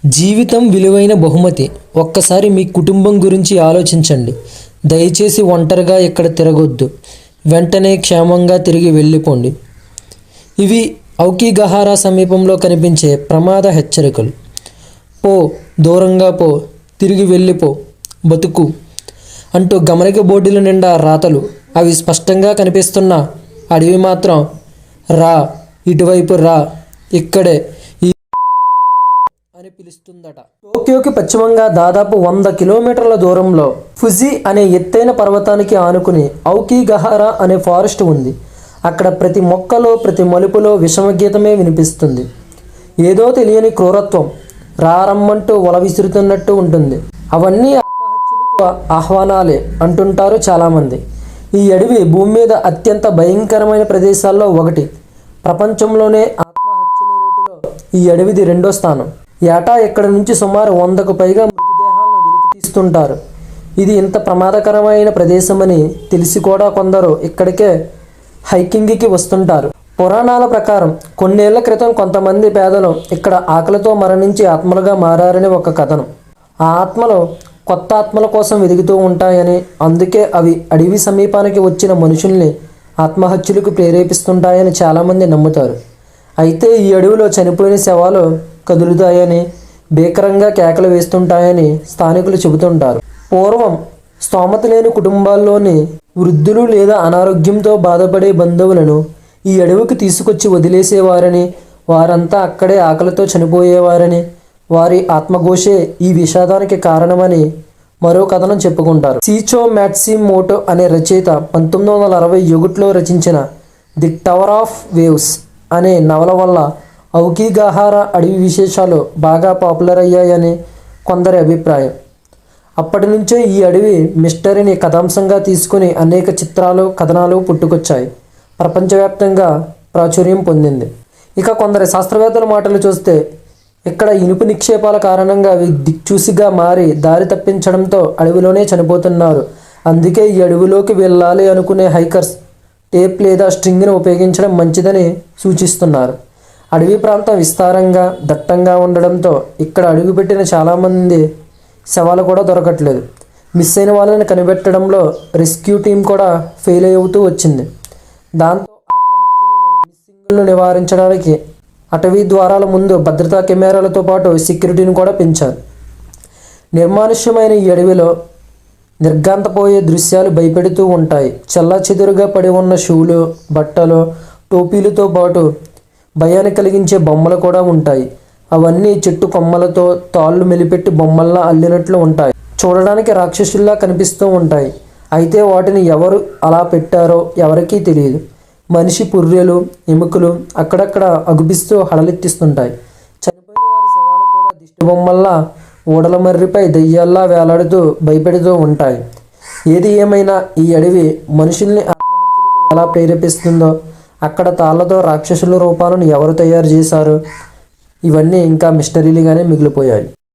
జీవితం విలువైన బహుమతి. ఒక్కసారి మీ కుటుంబం గురించి ఆలోచించండి. దయచేసి ఒంటరిగా ఇక్కడ తిరగొద్దు. వెంటనే క్షేమంగా తిరిగి వెళ్ళిపోండి. ఇవి ఔకిగహారా సమీపంలో కనిపించే ప్రమాద హెచ్చరికలు. పో, దూరంగా పో, తిరిగి వెళ్ళిపో, బతుకు అంటూ గమనిక బోర్డుల నిండా రాతలు. అవి స్పష్టంగా కనిపిస్తున్న అడవి మాత్రం రా, ఇటువైపు రా, ఇక్కడే అని పిలుస్తుందట. టోక్యోకి పశ్చిమంగా దాదాపు 100 కిలోమీటర్ల దూరంలో ఫుజి అనే ఎత్తైన పర్వతానికి ఆనుకుని ఔకిగహారా అనే ఫారెస్ట్ ఉంది. అక్కడ ప్రతి మొక్కలో, ప్రతి మలుపులో విషమగీతమే వినిపిస్తుంది. ఏదో తెలియని క్రూరత్వం రారమ్మంటూ వల విసురుతున్నట్టు ఉంటుంది. అవన్నీ ఆత్మహత్యలకు ఆహ్వానాలే అంటుంటారు చాలామంది. ఈ అడవి భూమి మీద అత్యంత భయంకరమైన ప్రదేశాల్లో ఒకటి. ప్రపంచంలోనే ఆత్మహత్యల రేటులో ఈ అడవిది 2వ స్థానం. ఏటా ఇక్కడ నుంచి సుమారు 100కు పైగా మృతదేహాలను వెలికి తీస్తుంటారు. ఇది ఇంత ప్రమాదకరమైన ప్రదేశమని తెలిసి కూడా కొందరు ఇక్కడికే హైకింగ్కి వస్తుంటారు. పురాణాల ప్రకారం కొన్నేళ్ల క్రితం కొంతమంది పేదలు ఇక్కడ ఆకలితో మరణించి ఆత్మలుగా మారారని ఒక కథనం. ఆ ఆత్మలు కొత్త ఆత్మల కోసం వెతుకుతూ ఉంటాయని, అందుకే అవి అడవి సమీపానికి వచ్చిన మనుషుల్ని ఆత్మహత్యలకు ప్రేరేపిస్తుంటాయని చాలామంది నమ్ముతారు. అయితే ఈ అడవిలో చనిపోయిన శవాలు కదులుతాయని, భీకరంగా కేకలు వేస్తుంటాయని స్థానికులు చెబుతుంటారు. పూర్వం స్తోమత లేని కుటుంబాల్లోని వృద్ధులు లేదా అనారోగ్యంతో బాధపడే బంధువులను ఈ అడవికి తీసుకొచ్చి వదిలేసేవారని, వారంతా అక్కడే ఆకలితో చనిపోయేవారని, వారి ఆత్మఘోషే ఈ విషాదానికి కారణమని మరో కథనం చెప్పుకుంటారు. సీచో మ్యాట్సుమోటో అనే రచయిత 1961లో రచించిన ది టవర్ ఆఫ్ వేవ్స్ అనే నవల వల్ల ఔకిగహారా అడవి విశేషాలు బాగా పాపులర్ అయ్యాయని కొందరి అభిప్రాయం. అప్పటి నుంచే ఈ అడవి మిస్టరీని కథాంశంగా తీసుకుని అనేక చిత్రాలు, కథనాలు పుట్టుకొచ్చాయి. ప్రపంచవ్యాప్తంగా ప్రాచుర్యం పొందింది. ఇక కొందరి శాస్త్రవేత్తల మాటలు చూస్తే ఇక్కడ ఇనుపు నిక్షేపాల కారణంగా అవి దిక్చూసిగా మారి దారి తప్పించడంతో అడవిలోనే చనిపోతున్నారు. అందుకే ఈ అడవిలోకి వెళ్ళాలి అనుకునే హైకర్స్ టేప్ లేదా స్ట్రింగ్ను ఉపయోగించడం మంచిదని సూచిస్తున్నారు. అడవి ప్రాంతం విస్తారంగా, దట్టంగా ఉండడంతో ఇక్కడ అడుగుపెట్టిన చాలామంది శవాలు కూడా దొరకట్లేదు. మిస్ అయిన వాళ్ళని కనిపెట్టడంలో రెస్క్యూ టీం కూడా ఫెయిల్ అవుతూ వచ్చింది. దాంతో ఆత్మహత్యలను, మిస్సింగ్లను నివారించడానికి అటవీ ద్వారాల ముందు భద్రతా కెమెరాలతో పాటు సెక్యూరిటీని కూడా పెంచారు. నిర్మానుష్యమైన ఈ అడవిలో నిర్ఘాంతపోయే దృశ్యాలు భయపెడుతూ ఉంటాయి. చెల్లాచెదురుగా పడి ఉన్న షూలు, బట్టలు, టోపీలతో పాటు భయాన్ని కలిగించే బొమ్మలు కూడా ఉంటాయి. అవన్నీ చెట్టు కొమ్మలతో తాళ్ళు మెలిపెట్టి బొమ్మల్లా అల్లినట్లు ఉంటాయి. చూడడానికి రాక్షసుల్లా కనిపిస్తూ ఉంటాయి. అయితే వాటిని ఎవరు అలా పెట్టారో ఎవరికీ తెలియదు. మనిషి పుర్రెలు, ఎముకలు అక్కడక్కడ అగుపిస్తూ హడలెత్తిస్తుంటాయి. చనిపోయిన వారి శవాలు కూడా దిష్టి బొమ్మల్లా ఓడల మర్రిపై దెయ్యాల్లా వేలాడుతూ భయపెడుతూ ఉంటాయి. ఏది ఏమైనా ఈ అడవి మనుషుల్ని ఆత్మహత్యలకు ఎలా ప్రేరేపిస్తుందో, అక్కడ తాళ్లతో రాక్షసుల రూపాలను ఎవరు తయారు చేశారు, ఇవన్నీ ఇంకా మిస్టరీలుగానే మిగిలిపోయాయి.